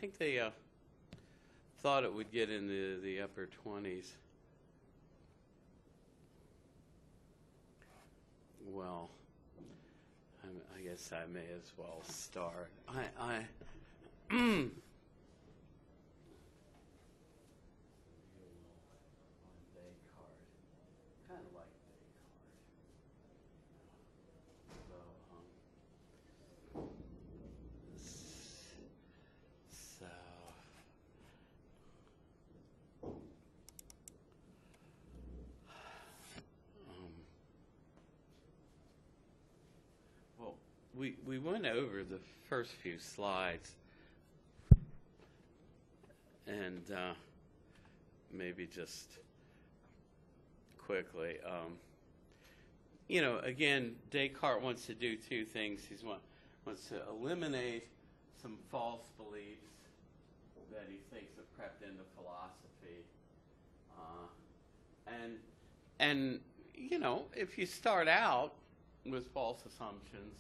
think they thought it would get into the upper 20s. Well, I guess I may as well start. I on Descartes, kind of like Descartes. So, well, we went over the first few slides, and maybe just quickly, again, Descartes wants to do two things. He wants to eliminate some false beliefs that he thinks have crept into philosophy, and if you start out with false assumptions,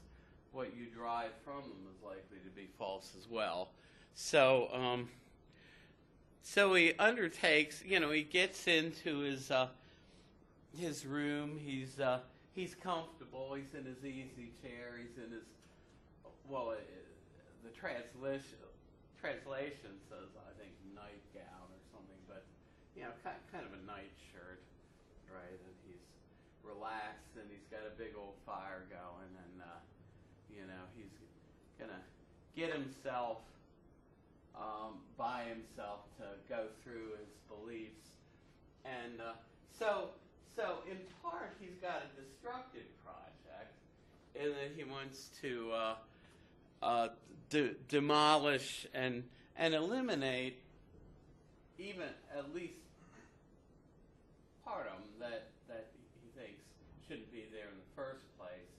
what you derive from them is likely to be false as well. So he undertakes, he gets into his room. He's comfortable. He's in his easy chair. He's in his, the translation says, I think, nightgown or something, but kind of a nightshirt, right? And he's relaxed, and he's got a big old fire going, and he's gonna get himself by himself to go through his beliefs, and so in part he's got a destructive project in that he wants to demolish and eliminate even at least part of them that he thinks shouldn't be there in the first place,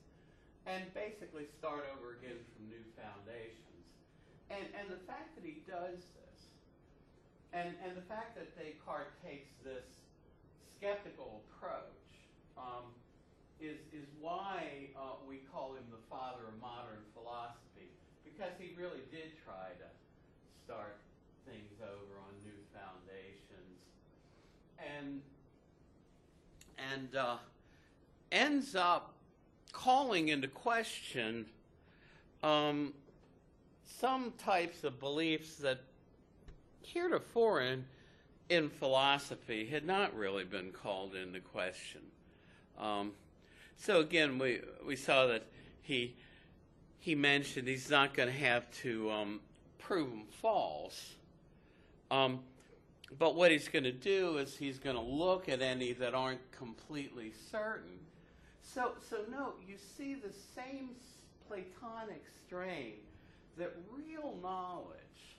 and basically start over again from new foundations. And the fact that he does this, and the fact that Descartes takes this skeptical approach, is why we call him the father of modern philosophy, because he really did try to start things over on new foundations, and ends up calling into question some types of beliefs that heretofore in philosophy had not really been called into question. So again, we saw that he mentioned he's not going to have to prove them false, but what he's going to do is he's going to look at any that aren't completely certain. So note, you see the same Platonic strain that real knowledge,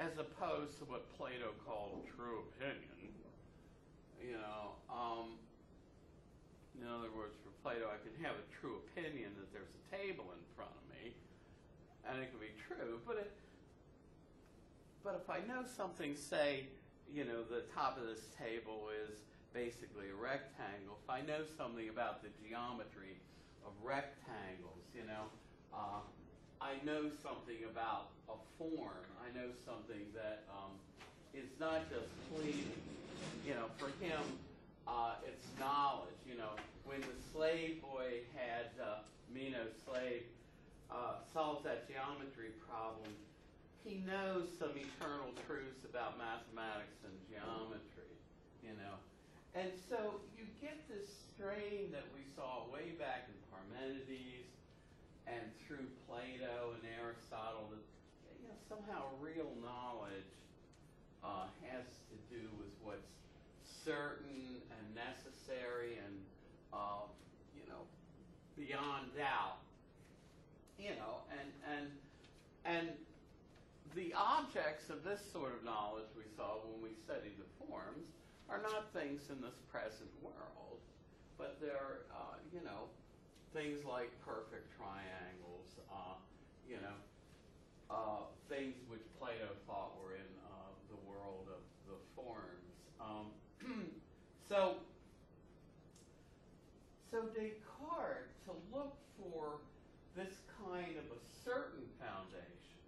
as opposed to what Plato called true opinion, in other words, for Plato, I can have a true opinion that there's a table in front of me, and it can be true, but if I know something, say, the top of this table is basically a rectangle, if I know something about the geometry of rectangles, I know something about a form. I know something that is not just fleeting. For him, it's knowledge. When the slave boy had Meno's slave solves that geometry problem, he knows some eternal truths about mathematics and geometry. And so you get this strain that we saw way back in Parmenides and through Plato and Aristotle, that somehow real knowledge has to do with what's certain and necessary and beyond doubt. And the objects of this sort of knowledge we saw when we studied the forms are not things in this present world, but they're things like perfect triangles, things which Plato thought were in the world of the forms. So Descartes, to look for this kind of a certain foundation,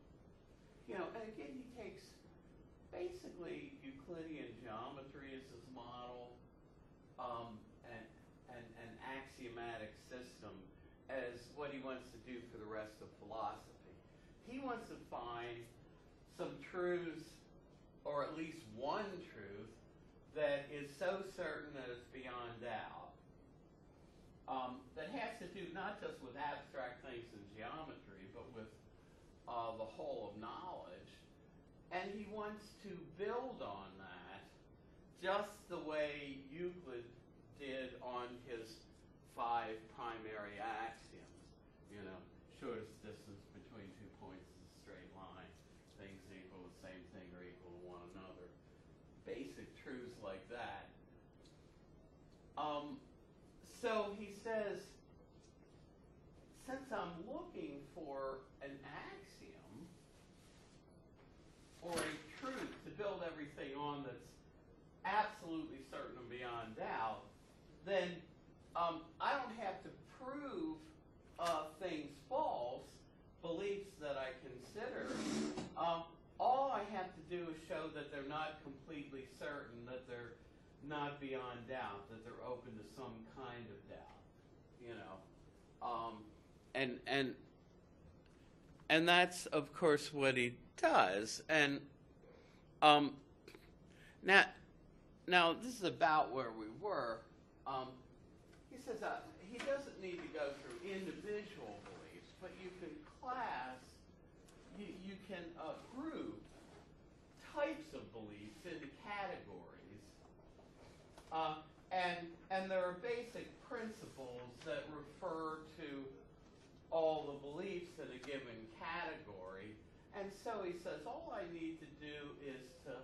and again he takes basically Euclidean geometry as his model, and an axiomatic system as what he wants to do for the rest of philosophy. He wants to find some truths, or at least one truth, that is so certain that it's beyond doubt. That has to do not just with abstract things in geometry, but with the whole of knowledge. And he wants to build on that just the way Euclid did on his 5 primary axioms. You know, shortest distance between 2 points is a straight line. Things equal the same thing or equal to one another. Basic truths like that. So he says, since I'm looking for an axiom or a truth to build everything on that's absolutely certain and beyond doubt, then I don't have to prove things false, beliefs that I consider. All I have to do is show that they're not completely certain, that they're not beyond doubt, that they're open to some kind of doubt, you know. And that's, of course, what he does. And now this is about where we were. He says he doesn't need to go through individual beliefs, but you can you can group types of beliefs into categories. And there are basic principles that refer to all the beliefs in a given category. And so he says, all I need to do is to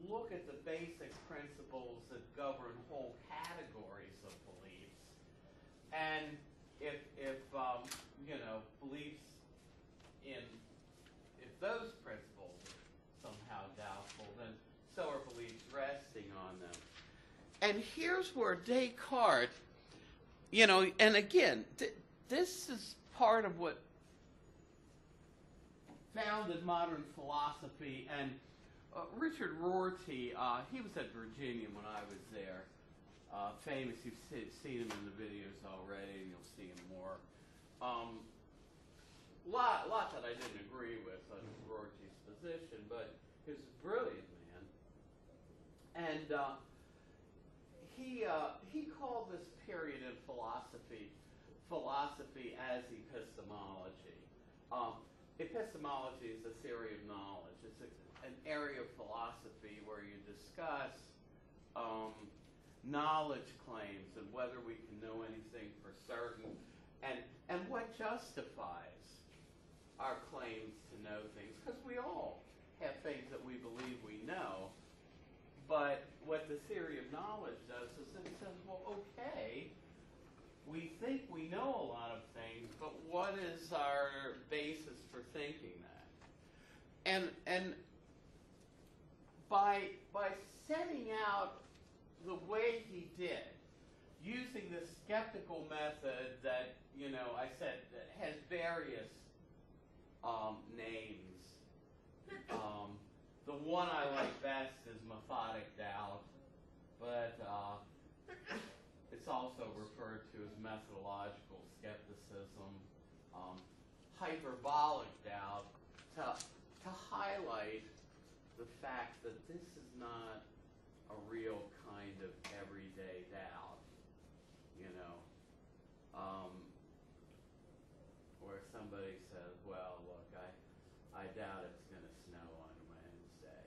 look at the basic principles that govern whole categories of beliefs. And if you know, beliefs if those principles are somehow doubtful, then so are beliefs resting on them. And here's where Descartes, you know, and again, this is part of what founded modern philosophy. And Richard Rorty, he was at Virginia when I was there. Famous, you've seen him in the videos already, and you'll see him more. Lot that I didn't agree with on Rorty's position, but he was a brilliant man. And he called this period in philosophy as epistemology. Epistemology is a theory of knowledge. It's an area of philosophy where you discuss knowledge claims and whether we can know anything for certain, and what justifies our claims to know things, because we all have things that we believe we know. But what the theory of knowledge does is it says, well, okay, we think we know a lot of things, but what is our basis for thinking that? And by setting out the way he did, using this skeptical method that, you know, I said that has various names. The one I like best is methodic doubt, but it's also referred to as methodological skepticism. Hyperbolic doubt, to highlight the fact that this is not a real kind of everyday doubt, you know, where somebody says, well, look, I doubt it's going to snow on Wednesday.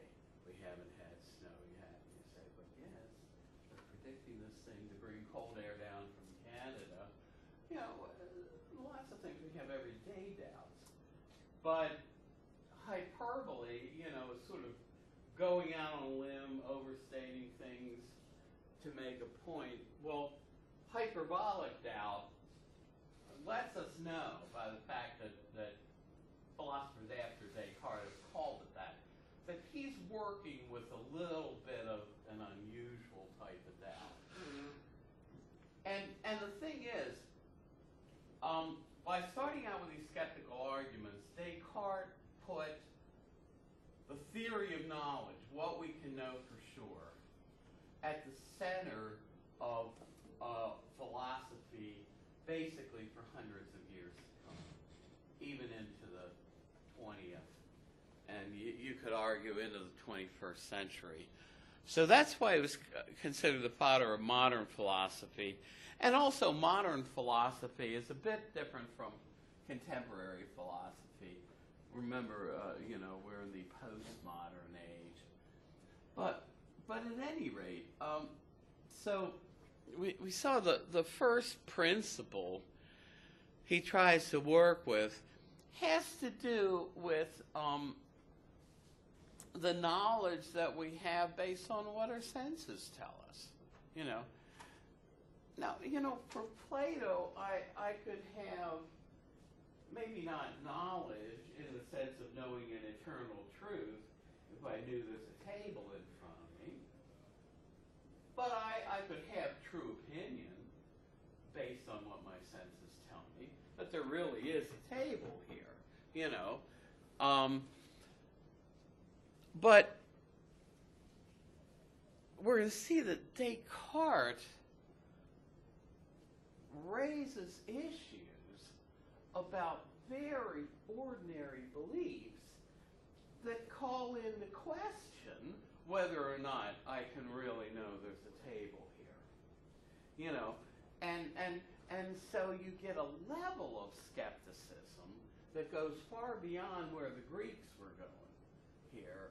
We haven't had snow yet. And you say, but yes, they're predicting this thing to bring cold air down from Canada. You know, lots of things we have everyday doubts. But hyperbole, you know, is sort of going out on a limb, overstating things to make a point. Well, hyperbolic doubt lets us know by the fact that philosophers after Descartes have called it that he's working with a little bit of an unusual type of doubt. Mm-hmm. And the thing is, by starting out with these skeptical arguments, Descartes put theory of knowledge, what we can know for sure, at the center of philosophy basically for hundreds of years to come, even into the 20th, and you could argue into the 21st century. So that's why it was considered the father of modern philosophy. And also modern philosophy is a bit different from contemporary philosophy. Remember, we're in the postmodern age. But at any rate, so we saw the first principle he tries to work with has to do with the knowledge that we have based on what our senses tell us. Now, for Plato, I could have maybe not knowledge in the sense of knowing an eternal truth if I knew there's a table in front of me, but I could have true opinion based on what my senses tell me, but there really is a table here, but we're going to see that Descartes raises issues about very ordinary beliefs that call into question whether or not I can really know there's a table here. And so you get a level of skepticism that goes far beyond where the Greeks were going here.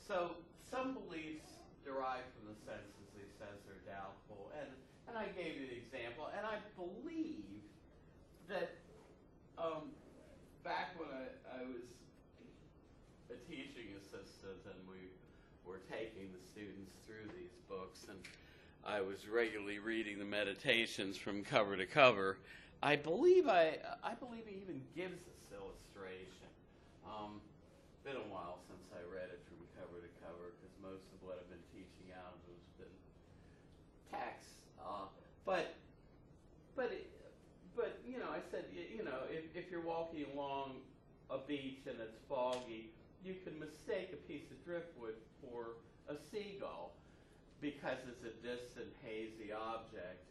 So some beliefs derived from the senses, he says, are doubtful. And I gave you the example, and I believe that back when I was a teaching assistant and we were taking the students through these books, and I was regularly reading the meditations from cover to cover, I believe he even gives this illustration. Been a while since I read it from cover to cover because most of what I've been teaching out has been text. But I said, if you're walking along a beach and it's foggy, you can mistake a piece of driftwood for a seagull because it's a distant, hazy object.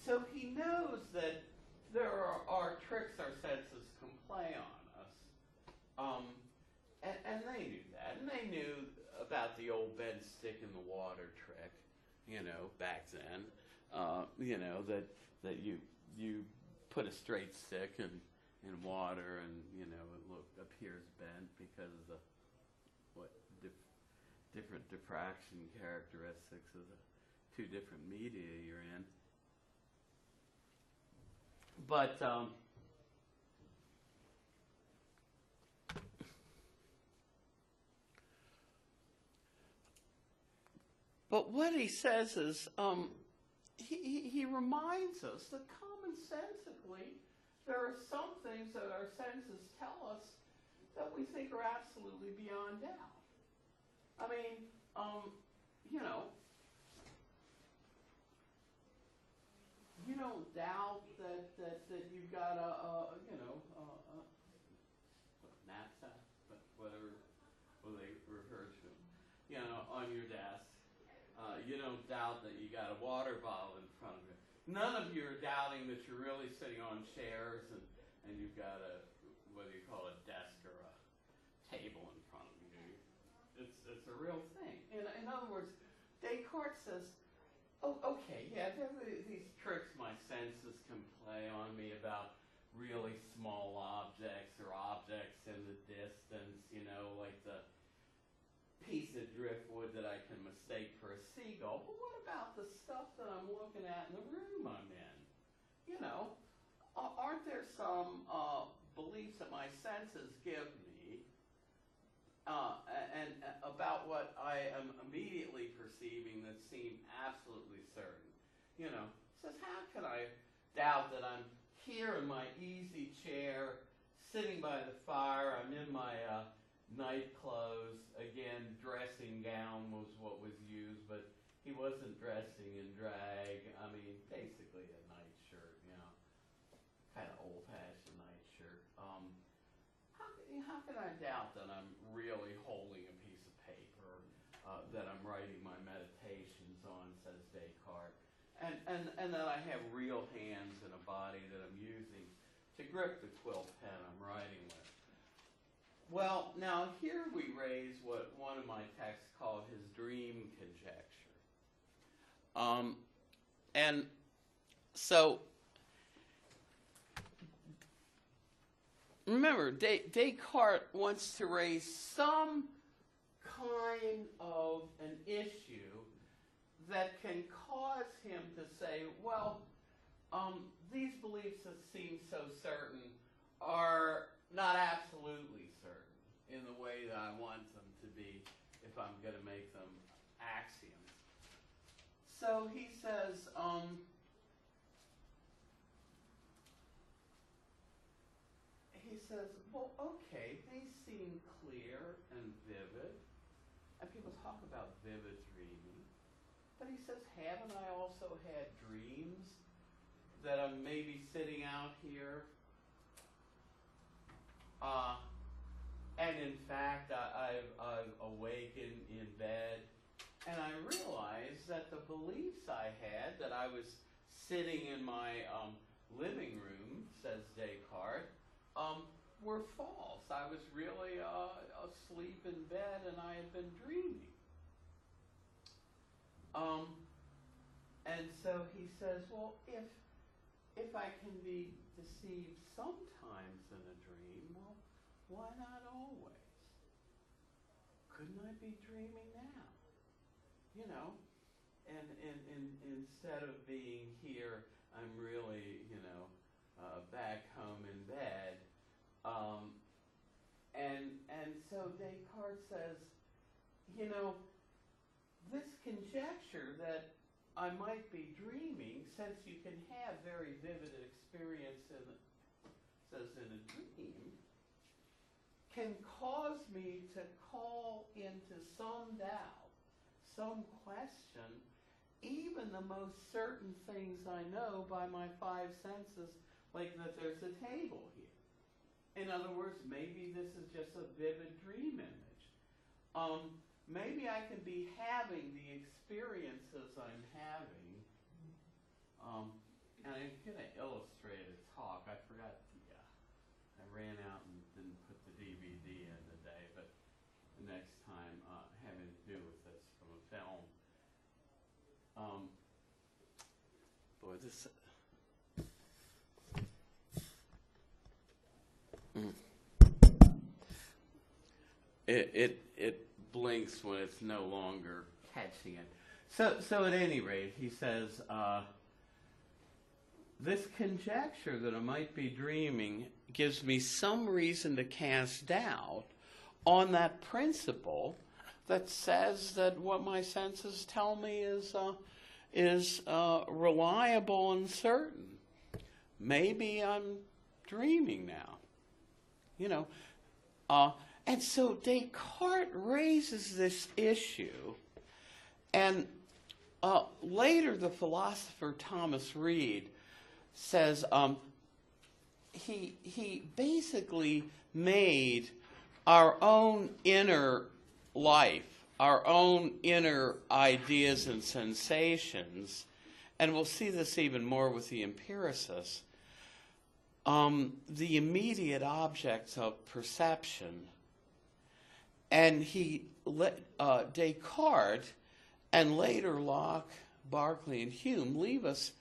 So he knows that there are tricks our senses can play on us. And they knew that. And they knew about the old bend stick in the water trick, back then. That you put a straight stick in water and, it appears bent because of the different diffraction characteristics of the two different media you're in. But what he says is, he reminds us that commonsensically there are some things that our senses tell us that we think are absolutely beyond doubt. I mean, you don't doubt that you've got knapsack, whatever they refer to, on your desk. You don't doubt that you got a water bottle in front of you. None of you are doubting that you're really sitting on chairs and you've got whether you call it a desk or a table in front of you. It's a real thing. In other words, Descartes says, oh, okay, yeah, there are these tricks my senses can play on me about really small objects or objects in the distance, like the piece of driftwood that I can mistake for a seagull. But what about the stuff that I'm looking at in the room I'm in? Aren't there some beliefs that my senses give me and about what I am immediately perceiving that seem absolutely certain? Says, how can I doubt that I'm here in my easy chair, sitting by the fire, I'm in my night clothes, again, dressing gown was what was used, but he wasn't dressing in drag. I mean, basically a nightshirt, kind of old-fashioned nightshirt. How how can I doubt that I'm really holding a piece of paper that I'm writing my meditations on, says Descartes, and that I have real hands and a body that I'm using to grip the quill pen I'm writing with. Well, now here we raise what one of my texts called his dream conjecture. And so, remember, Descartes wants to raise some kind of an issue that can cause him to say, well, these beliefs that seem so certain are not absolutely certain in the way that I want them to be if I'm going to make them axioms. So he says, well, okay, they seem clear and vivid, and people talk about vivid dreaming, but he says, haven't I also had dreams that I'm maybe sitting out here, and in fact, I've awakened in bed, and I realized that the beliefs I had, that I was sitting in my living room, says Descartes, were false. I was really asleep in bed, and I had been dreaming. And so he says, well, if I can be deceived sometimes in a dream, well, why not always? Couldn't I be dreaming now? You know, and instead of being here, I'm really, back home in bed. And so Descartes says, this conjecture that I might be dreaming, since you can have very vivid experience in a dream, can cause me to call into some doubt, some question, even the most certain things I know by my five senses, like that there's a table here. In other words, maybe this is just a vivid dream image. Maybe I can be having the experiences I'm having. And I'm going to illustrate a talk. I forgot I ran out and didn't put the DVD in today, but the next time having to do with this from a film. Boy, this... It blinks when it's no longer catching it. So at any rate, he says, this conjecture that I might be dreaming gives me some reason to cast doubt on that principle that says that what my senses tell me is reliable and certain. Maybe I'm dreaming now. And so Descartes raises this issue, and later the philosopher Thomas Reid says he basically made our own inner life, our own inner ideas and sensations, and we'll see this even more with the empiricists, the immediate objects of perception. And Descartes and later Locke, Berkeley, and Hume leave us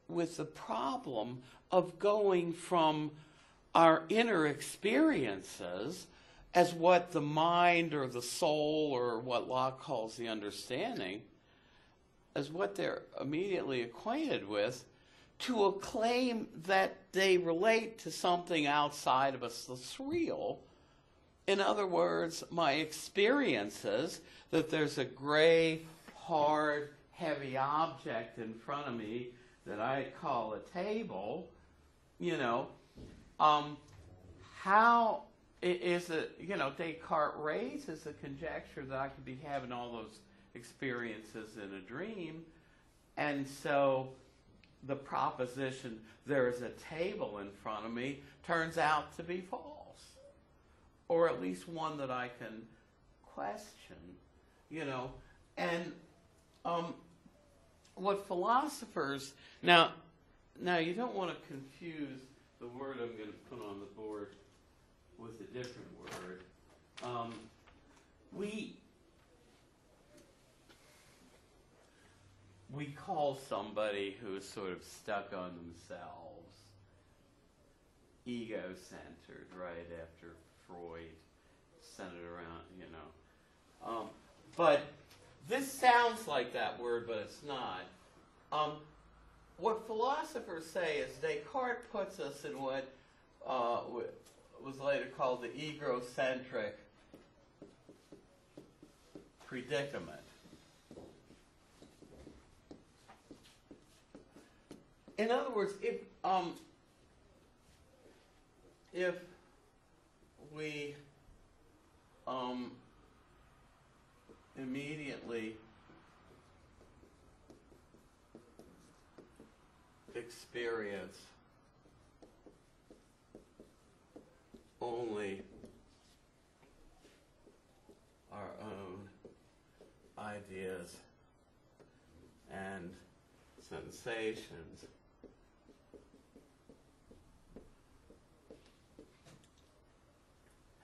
with the problem of going from our inner experiences as what the mind or the soul or what Locke calls the understanding, as what they're immediately acquainted with, to a claim that they relate to something outside of us that's real. In other words, my experiences that there's a gray, hard, heavy object in front of me that I call a table, how is it, Descartes raises the conjecture that I could be having all those experiences in a dream, and so the proposition, there is a table in front of me, turns out to be false. or at least one that I can question, you know. And what philosophers, now you don't want to confuse the word I'm going to put on the board with a different word. We call somebody who is sort of stuck on themselves ego-centered, right, after Freud centered around, you know. But this sounds like that word, but it's not. What philosophers say is Descartes puts us in what was later called the egocentric predicament. In other words, if we immediately experience only our own ideas and sensations,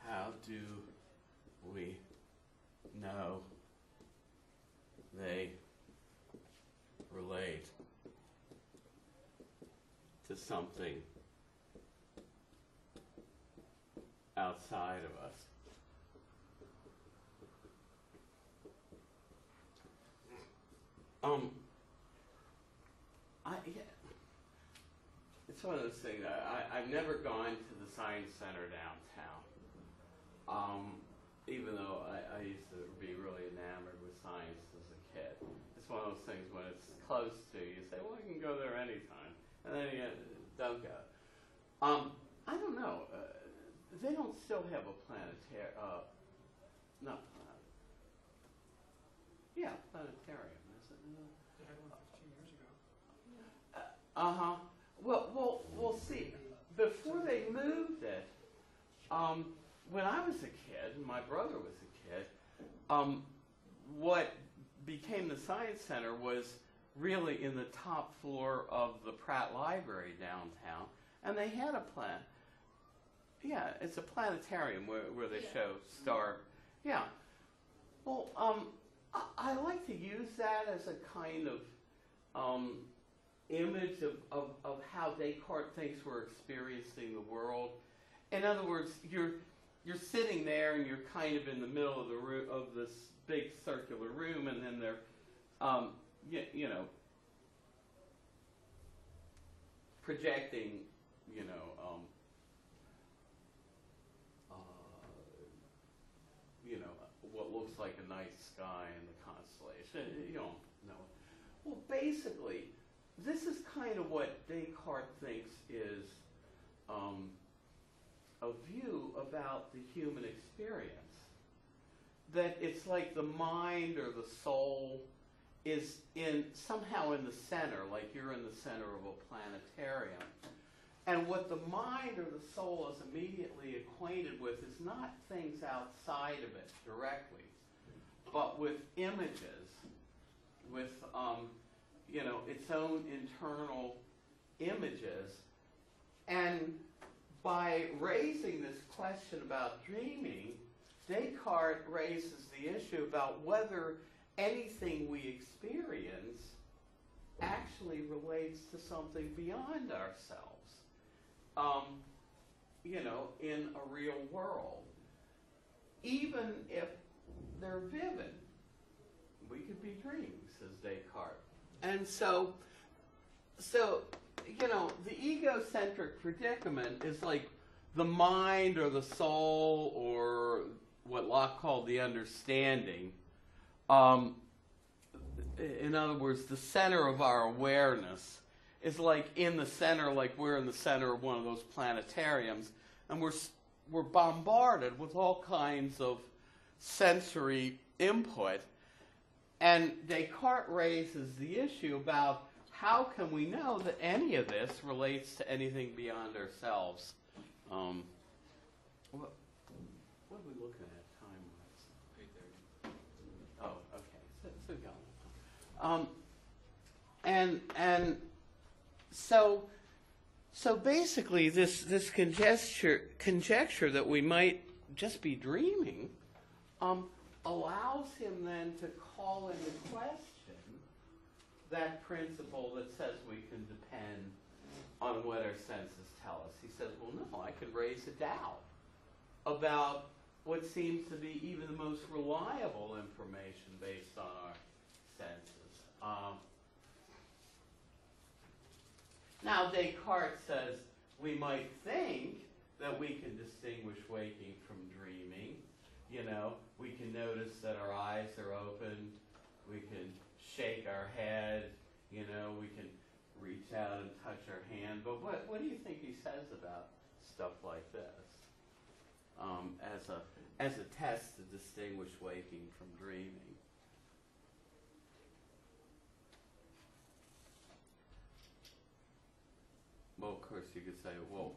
how do we know they relate to something outside of us? It's one of those things. I've never gone to the Science Center downtown. Even though I used to be really enamored with science as a kid. It's one of those things when it's close to you, say, well, I can go there anytime. And then you don't go. I don't know. They don't still have a planetarium. Not planet. Yeah, planetarium, is it? They had one 15 years ago. Well, we'll see. Before they moved it, when I was a kid, and my brother was a kid, what became the Science Center was really in the top floor of the Pratt Library downtown, and they had a plan. Yeah, it's a planetarium where they show star. Yeah. Well, I like to use that as a kind of image of how Descartes thinks we're experiencing the world. In other words, you're sitting there and you're kind of in the middle of the room, of this big circular room, and then they're, projecting, what looks like a night sky and the constellation. You don't know. Well, basically, this is kind of what Descartes thinks is a view about the human experience. That it's like the mind or the soul is somehow in the center, like you're in the center of a planetarium. And what the mind or the soul is immediately acquainted with is not things outside of it directly, but with images, with its own internal images. And by raising this question about dreaming, Descartes raises the issue about whether anything we experience actually relates to something beyond ourselves, in a real world. Even if they're vivid, we could be dreams, says Descartes. And so the egocentric predicament is like the mind or the soul, or what Locke called the understanding. In other words, the center of our awareness is like in the center, like we're in the center of one of those planetariums, and we're bombarded with all kinds of sensory input. And Descartes raises the issue about how can we know that any of this relates to anything beyond ourselves. And so basically this conjecture that we might just be dreaming allows him then to call into question that principle that says we can depend on what our senses tell us. He says, well, no, I can raise a doubt about what seems to be even the most reliable information based on our senses. Now, Descartes says we might think that we can distinguish waking from dreaming. You know, we can notice that our eyes are open, we can shake our head, you know, we can reach out and touch our hand. But what do you think he says about stuff like this as a test to distinguish waking from dreaming? Well, of course, you could say, well,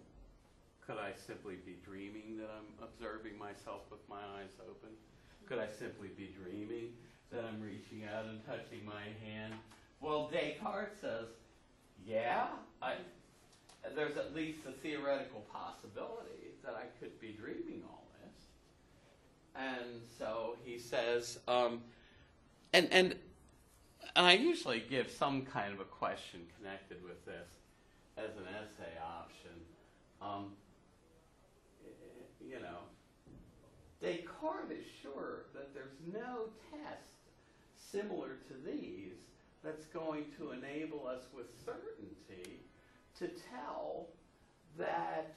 could I simply be dreaming that I'm observing myself with my eyes open? Could I simply be dreaming that I'm reaching out and touching my hand? Well, Descartes says, yeah, there's at least a theoretical possibility that I could be dreaming all this. And so he says, and I usually give some kind of a question connected with this as an essay option. You know, Descartes is sure that there's no test similar to these that's going to enable us with certainty to tell that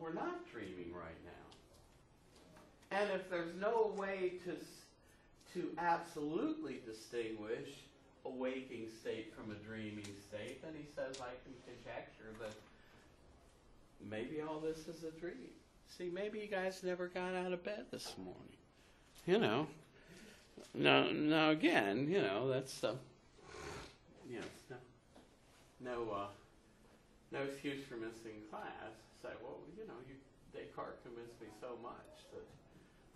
we're not dreaming right now. And if there's no way to absolutely distinguish a waking state from a dreaming state, then he says I can conjecture that maybe all this is a dream. See, maybe you guys never got out of bed this morning. You know. Now again, you know, that's you know, no excuse for missing class. Say, well, you know, Descartes convinced me so much that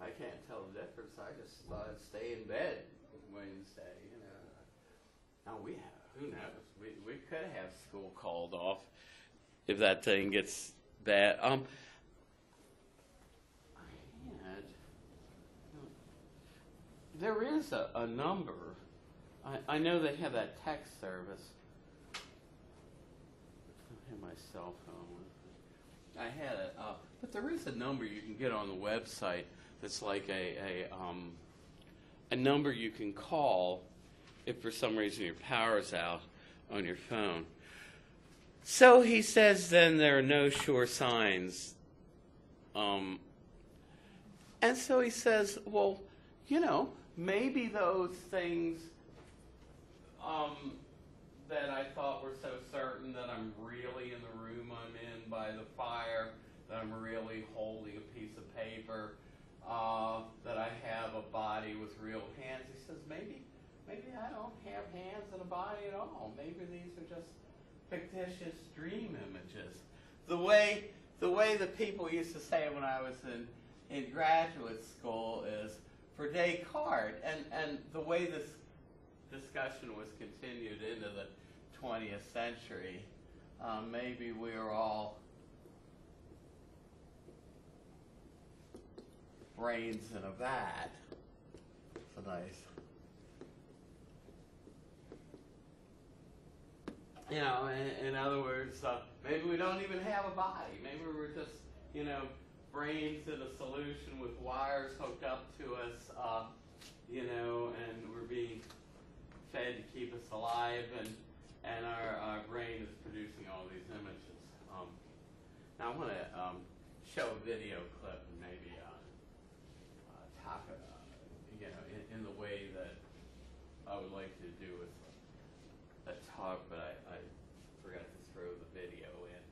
I can't tell the difference. I just thought I'd stay in bed Wednesday, you know. Now who knows? We could have school called off if that thing gets bad. There is a number. I know they have that text service. I have my cell phone with me. I had it up. But there is a number you can get on the website that's like a number you can call if for some reason your power's out on your phone. So he says then there are no sure signs. And so he says, well, you know, maybe those things that I thought were so certain that I'm really in the room I'm in by the fire, that I'm really holding a piece of paper, that I have a body with real hands. He says, maybe I don't have hands and a body at all. Maybe these are just fictitious dream images. The way the people used to say when I was in graduate school is, for Descartes, and the way this discussion was continued into the 20th century, maybe we are all brains in a vat. It's a nice, you know, in other words, maybe we don't even have a body. Maybe we're just, you know, brains in a solution with wires hooked up to us, you know, and we're being fed to keep us alive, and our brain is producing all these images. Now I want to show a video clip and maybe talk, you know, in the way that I would like to do with a talk, but I forgot to throw the video in.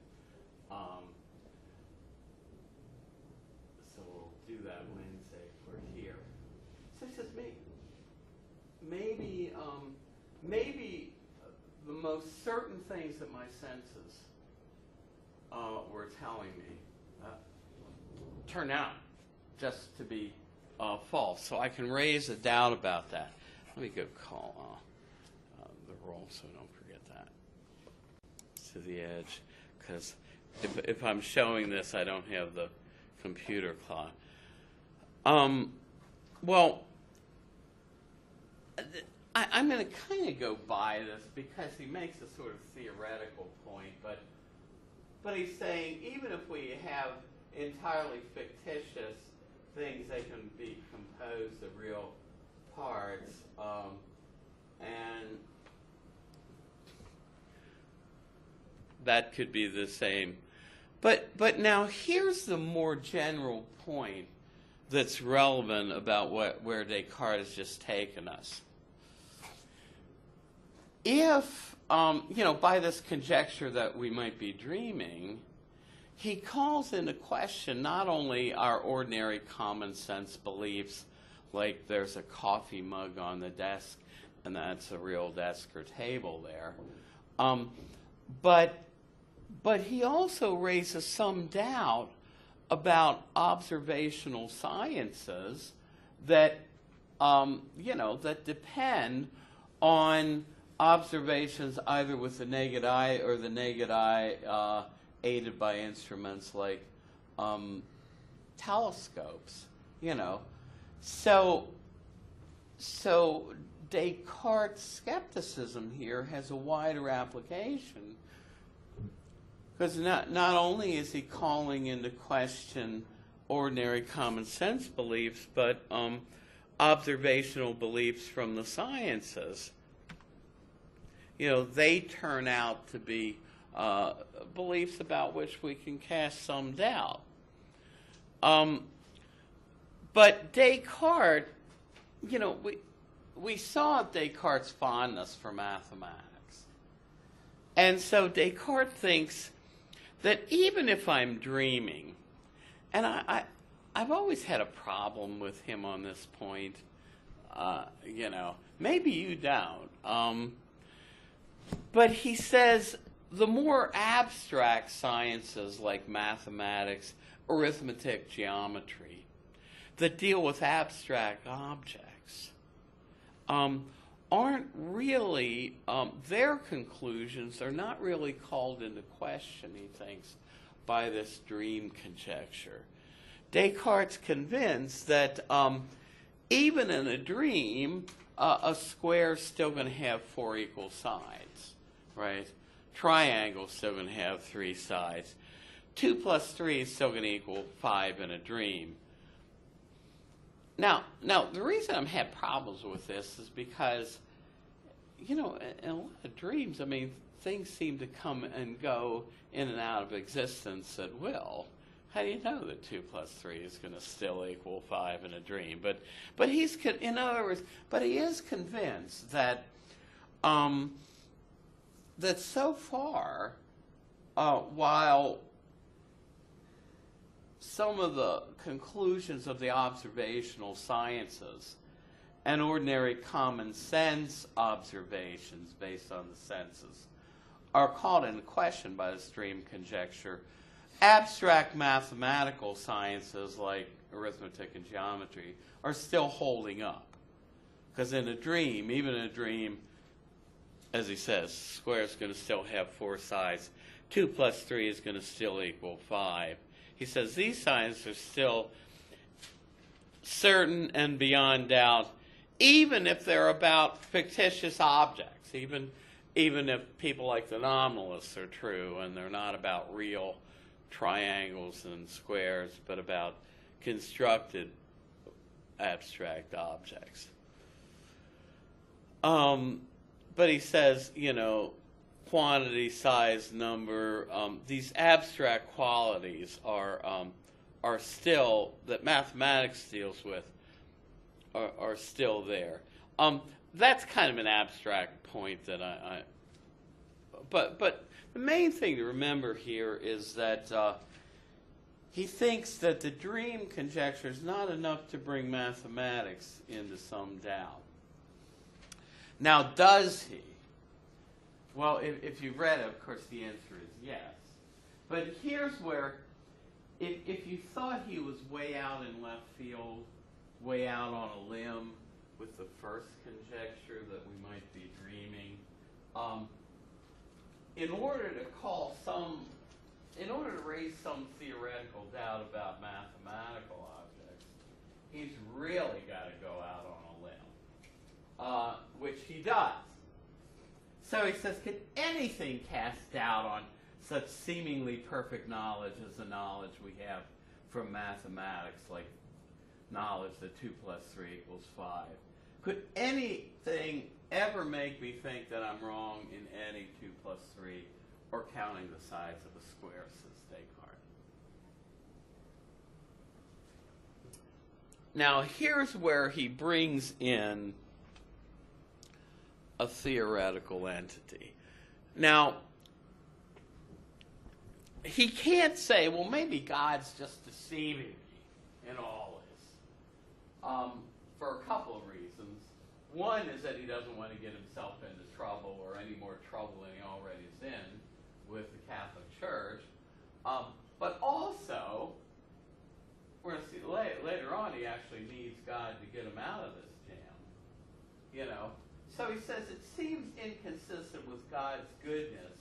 So we'll do that Wednesday if we're here. So it's just maybe the most certain things that my senses were telling me turn out just to be false. So I can raise a doubt about that. Let me go call roll, so don't forget that. To the edge, because if I'm showing this, I don't have the computer clock. Well, I'm going to kind of go by this because he makes a sort of theoretical point, but he's saying even if we have entirely fictitious things, they can be composed of real parts, and that could be the same. But now here's the more general point that's relevant about where Descartes has just taken us. If, by this conjecture that we might be dreaming, he calls into question not only our ordinary common sense beliefs, like there's a coffee mug on the desk and that's a real desk or table there, but he also raises some doubt about observational sciences that, that depend on observations either with the naked eye or the naked eye aided by instruments like telescopes, So Descartes' skepticism here has a wider application, because not only is he calling into question ordinary common sense beliefs, but observational beliefs from the sciences. They turn out to be beliefs about which we can cast some doubt. But Descartes, we saw Descartes' fondness for mathematics. And so Descartes thinks that even if I'm dreaming, and I've always had a problem with him on this point, maybe you don't. But he says the more abstract sciences like mathematics, arithmetic, geometry, that deal with abstract objects, aren't really, their conclusions are not really called into question, he thinks, by this dream conjecture. Descartes' convinced that even in a dream, a square is still going to have 4 equal sides, right? Triangle's still going to have 3 sides. 2 plus 3 is still going to equal 5 in a dream. Now, the reason I'm had problems with this is because, in a lot of dreams, things seem to come and go in and out of existence at will. How do you know that 2 plus 3 is going to still equal 5 in a dream? But he is convinced that that so far, while some of the conclusions of the observational sciences and ordinary common sense observations based on the senses are called into question by this dream conjecture, abstract mathematical sciences like arithmetic and geometry are still holding up. Because in a dream, even in a dream, as he says, square is going to still have 4 sides. 2 plus 3 is going to still equal 5. He says these sciences are still certain and beyond doubt, even if they're about fictitious objects, even if people like the nominalists are true and they're not about real triangles and squares, but about constructed abstract objects. But he says, quantity, size, number, these abstract qualities are still, that mathematics deals with, are still there. That's kind of an abstract point that but the main thing to remember here is that he thinks that the dream conjecture is not enough to bring mathematics into some doubt. Now, does he? Well, if you've read it, of course, the answer is yes. But here's where, if you thought he was way out in left field, way out on a limb with the first conjecture that we might be dreaming, in order to raise some theoretical doubt about mathematical objects, he's really got to go out on a limb, which he does. So he says, can anything cast doubt on such seemingly perfect knowledge as the knowledge we have from mathematics, like knowledge that 2 plus 3 equals 5? Could anything ever make me think that I'm wrong in any 2 plus 3 or counting the sides of a square, says Descartes. Now, here's where he brings in a theoretical entity. Now, he can't say, well, maybe God's just deceiving me in all this, for a couple of reasons. One is that he doesn't want to get himself into trouble or any more trouble than he already is in with the Catholic Church. But also, we're going to see later on, he actually needs God to get him out of this jam. You know? So he says it seems inconsistent with God's goodness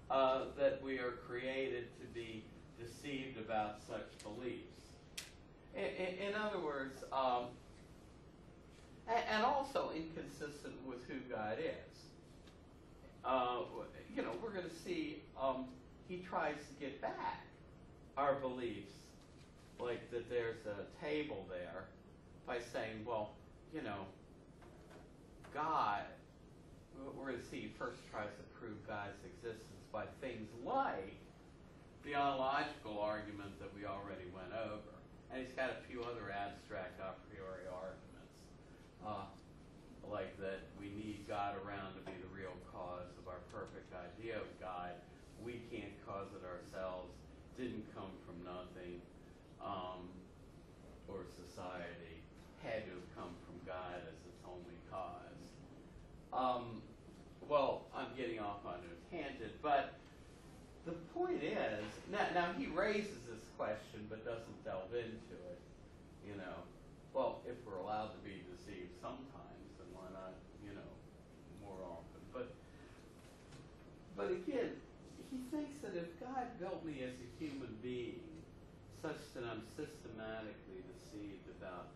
that we are created to be deceived about such beliefs. In other words, and also inconsistent with who God is. You know, we're going to see he tries to get back our beliefs, like that there's a table there, by saying, well, you know, God, we're going to see he first tries to prove God's existence by things like the ontological argument that we already went over. And he's got a few other abstract a priori arguments, like that we need God around to be the real cause of our perfect idea of God. We can't cause it ourselves. Didn't come from nothing, or society. Had to have come from God as its only cause. Well, I'm getting off on a tangent, but the point is, now he raises this question but doesn't delve into it, you know. Well, if we're allowed to be deceived sometimes, then why not, you know, more often? But again, he thinks that if God built me as a human being, such that I'm systematically deceived about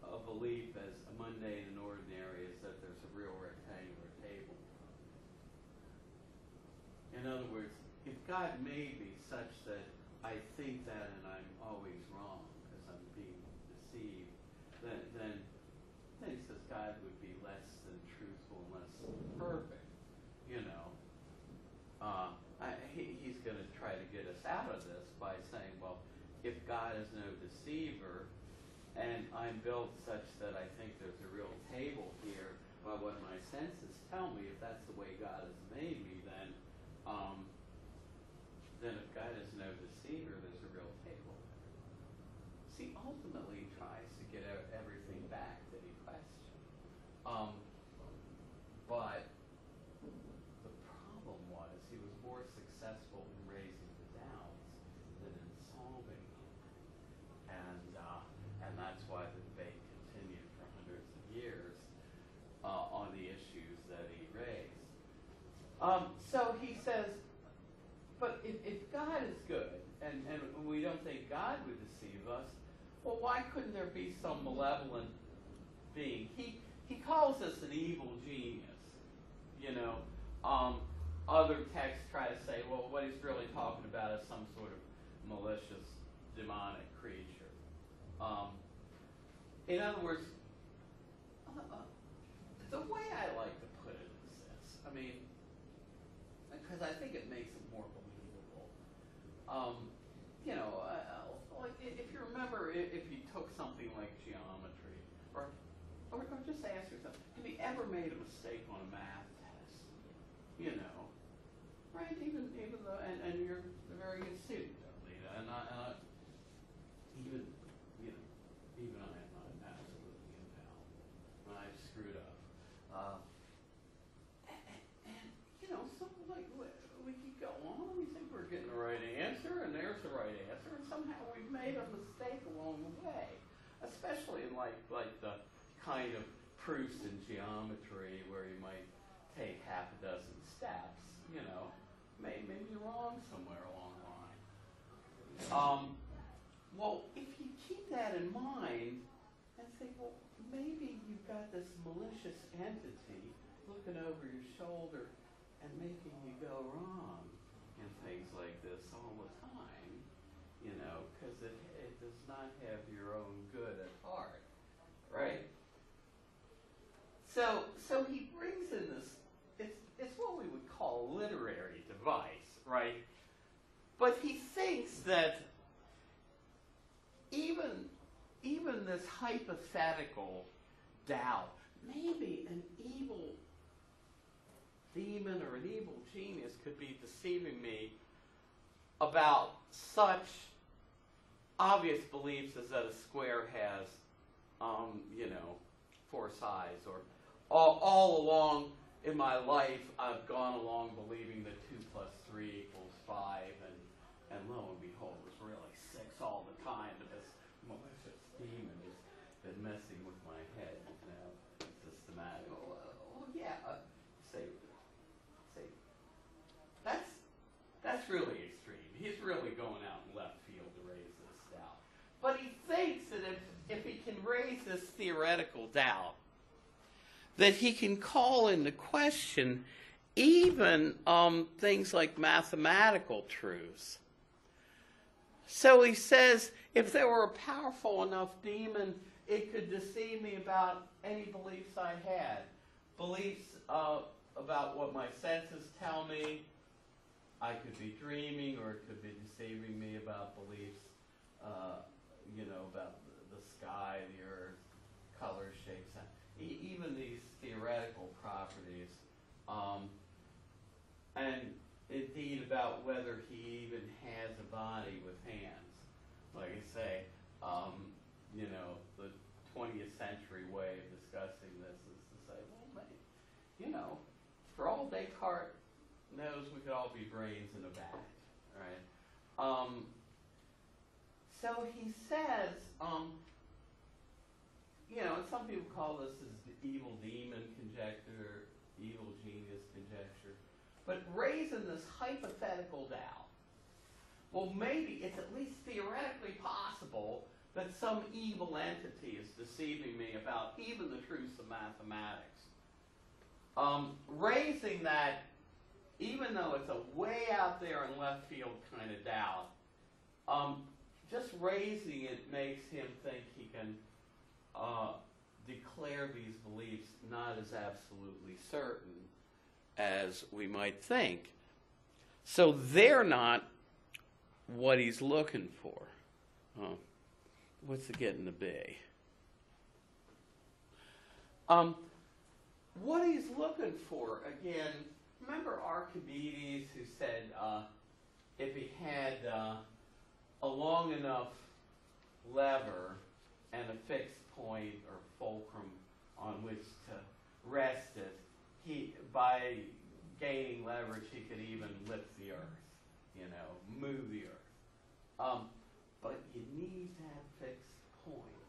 a belief as mundane and ordinary as that there's a real rectangular table. In other words, if God made me such that I think that and I'm always wrong because I'm being deceived, then he says God would be less than truthful and less perfect, you know. He's going to try to get us out of this by saying, well, if God is no deceiver, and I'm built such that I think there's a real table here by what my senses tell me, if that's the way God has made me, then if God is no deceiver, there's a real table. See, ultimately he tries to get everything back that he questioned. But the problem was he was more successful in raising the doubts than in solving them. And that's why the debate continued for hundreds of years on the issues that he raised. So he says, but if God is good, and we don't think God would deceive us, well, why couldn't there be some malevolent being? He calls us an evil genius, you know. Other texts try to say, well, what he's really talking about is some sort of malicious, demonic creature. In other words, the way I like to put it is this. I mean, because I think it makes it more believable. You know, like if you remember, if you took something like geometry, or just ask yourself, have you ever made a mistake on a math test? You know, right? Even though, and you're a very good student, Lita, and I even I am not absolutely infallible. I screwed up. And you know, something like we could go on. We think we're getting the right answer, and there's the right answer, and somehow we've made a mistake along the way. Especially in like the kind of proofs in geometry where you might take half a dozen steps, you know, maybe you're wrong somewhere along the line. Well, if you keep that in mind and say, well, maybe you've got this malicious entity looking over your shoulder and making you go wrong and things like this all the time, you know, because it does not have your own good at heart, right? So he brings in this, it's what we would call a literary device, right? But he thinks that even this hypothetical doubt, maybe an evil demon or an evil genius could be deceiving me about such obvious beliefs as that a square has, you know, 4 sides, or all along in my life I've gone along believing that 2 plus 3 equals 5, and lo and behold, it's really 6 all the time. But this malicious demon has been messing with my head, you know, systematic. Oh yeah, say that's really extreme. He's really going out in left field to raise this doubt. But he thinks that if he can raise this theoretical doubt, that he can call into question even things like mathematical truths. So he says, if there were a powerful enough demon, it could deceive me about any beliefs I had. Beliefs about what my senses tell me. I could be dreaming, or it could be deceiving me about beliefs, you know, about the sky, the earth, color, shape, sound. Even these theoretical properties, and indeed about whether he even has a body with hands. Like I say, you know, the 20th century way of discussing this is to say, well, maybe, you know, for all Descartes knows, we could all be brains in a bag, right? So he says, you know, and some people call this as the evil demon conjecture, evil genius conjecture, but raising this hypothetical doubt. Well, maybe it's at least theoretically possible that some evil entity is deceiving me about even the truths of mathematics. Raising that, even though it's a way out there in left field kind of doubt, just raising it makes him think he can declare these beliefs not as absolutely certain as we might think. So they're not what he's looking for. What's it getting to be? What he's looking for, again, remember Archimedes, who said if he had a long enough lever and a fixed point or fulcrum on which to rest it, he, by gaining leverage, he could even lift the earth, you know, move the earth. But you need to have a fixed point.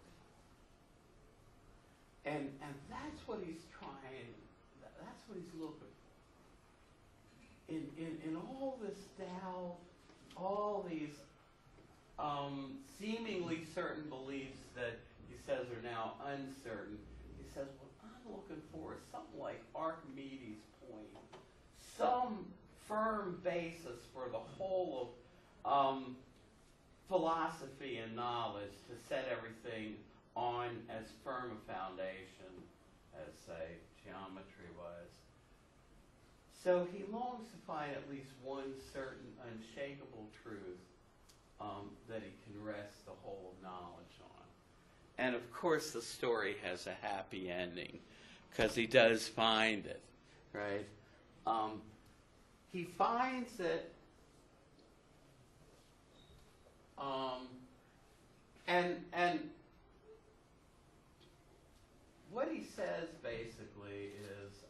And that's what he's trying, that's what he's looking for. In all this doubt, all these seemingly certain beliefs that he says are now uncertain, he says, what I'm looking for is something like Archimedes' point, some firm basis for the whole of philosophy and knowledge to set everything on as firm a foundation as, say, geometry was. So he longs to find at least one certain unshakable truth that he can rest the whole of knowledge on. And of course the story has a happy ending, because he does find it, right? He finds it, and what he says basically is,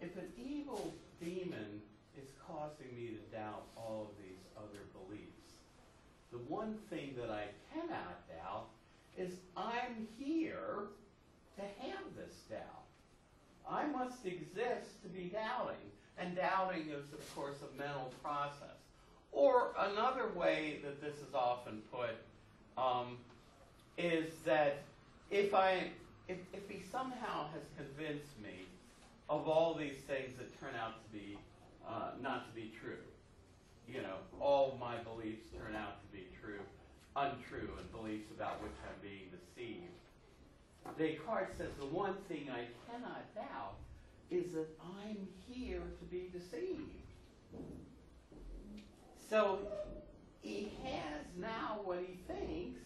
if an evil demon is causing me to doubt all of these other beliefs, the one thing that I cannot doubt is I'm here to have this doubt. I must exist to be doubting. And doubting is, of course, a mental process. Or another way that this is often put is that if he somehow has convinced me of all these things that turn out to be not to be true, you know, all my beliefs turn out to be untrue, and beliefs about which I'm being deceived. Descartes says the one thing I cannot doubt is that I'm here to be deceived. So he has now what he thinks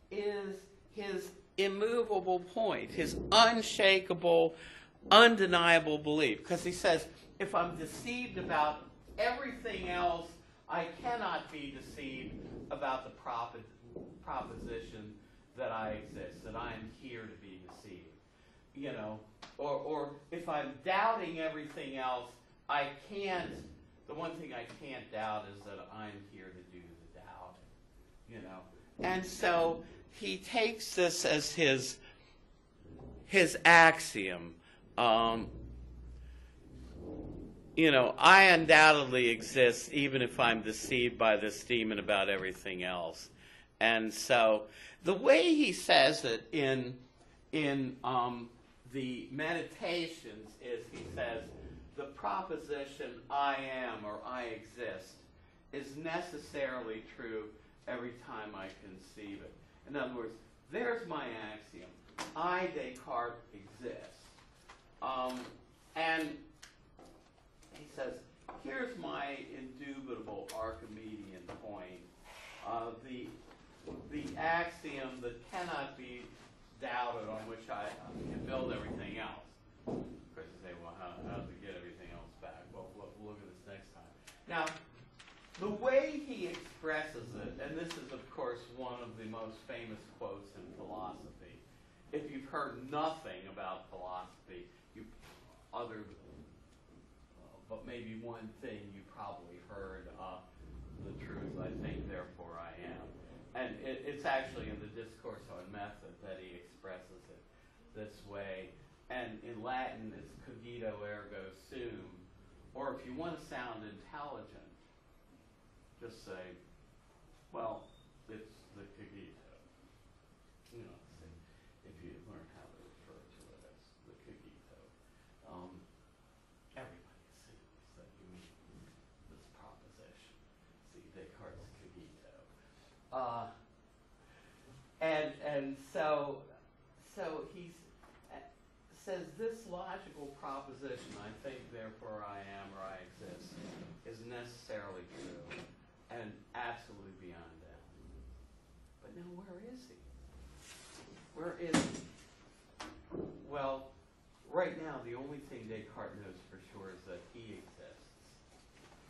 is his immovable point, his unshakable, undeniable belief. Because he says, if I'm deceived about everything else, I cannot be deceived about the proposition that I exist, that I am here to be deceived. You know, or if I'm doubting everything else, the one thing I can't doubt is that I'm here to do the doubting. You know. And so he takes this as his axiom. You know, I undoubtedly exist even if I'm deceived by this demon about everything else. And so the way he says it in the Meditations is he says, the proposition I am or I exist is necessarily true every time I conceive it. In other words, there's my axiom. I, Descartes, exist. And he says, here's my indubitable Archimedean point. The axiom that cannot be doubted, on which I can build everything else. Of course, you say, well, how do we get everything else back? Well, we'll look at this next time. Now, the way he expresses it, and this is, of course, one of the most famous quotes in philosophy. If you've heard nothing about philosophy, but maybe one thing you probably heard, the truth, I think, therefore I am. And it's actually in the Discourse on Method that he expresses it this way. And in Latin, it's cogito ergo sum. Or if you want to sound intelligent, just say, well, it's the cogito. You know, if you learn how to refer to it as the cogito. Everybody assumes that you mean this proposition. See, Descartes' cogito. And so he says this logical proposition, I think, therefore I am or I exist, is necessarily true and absolutely beyond doubt. But now where is he? Where is he? Well, right now the only thing Descartes knows for sure is that he exists.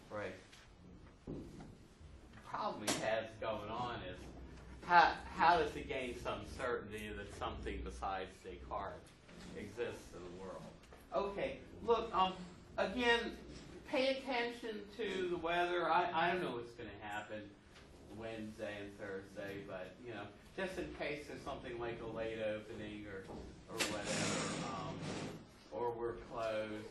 Right? The problem he has going on is how does he gain some certainty that something besides Descartes exists in the world? Okay, look, again, pay attention to the weather. I don't know what's going to happen Wednesday and Thursday, but, you know, just in case there's something like a late opening or whatever, or we're closed.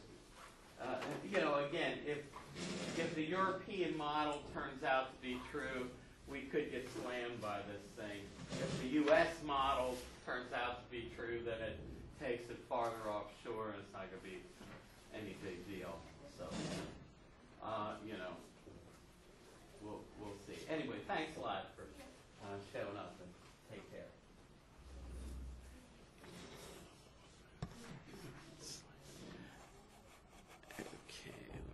You know, again, if the European model turns out to be true, we could get slammed by this thing. If the U.S. model turns out to be true, then it takes it farther offshore, and it's not going to be any big deal.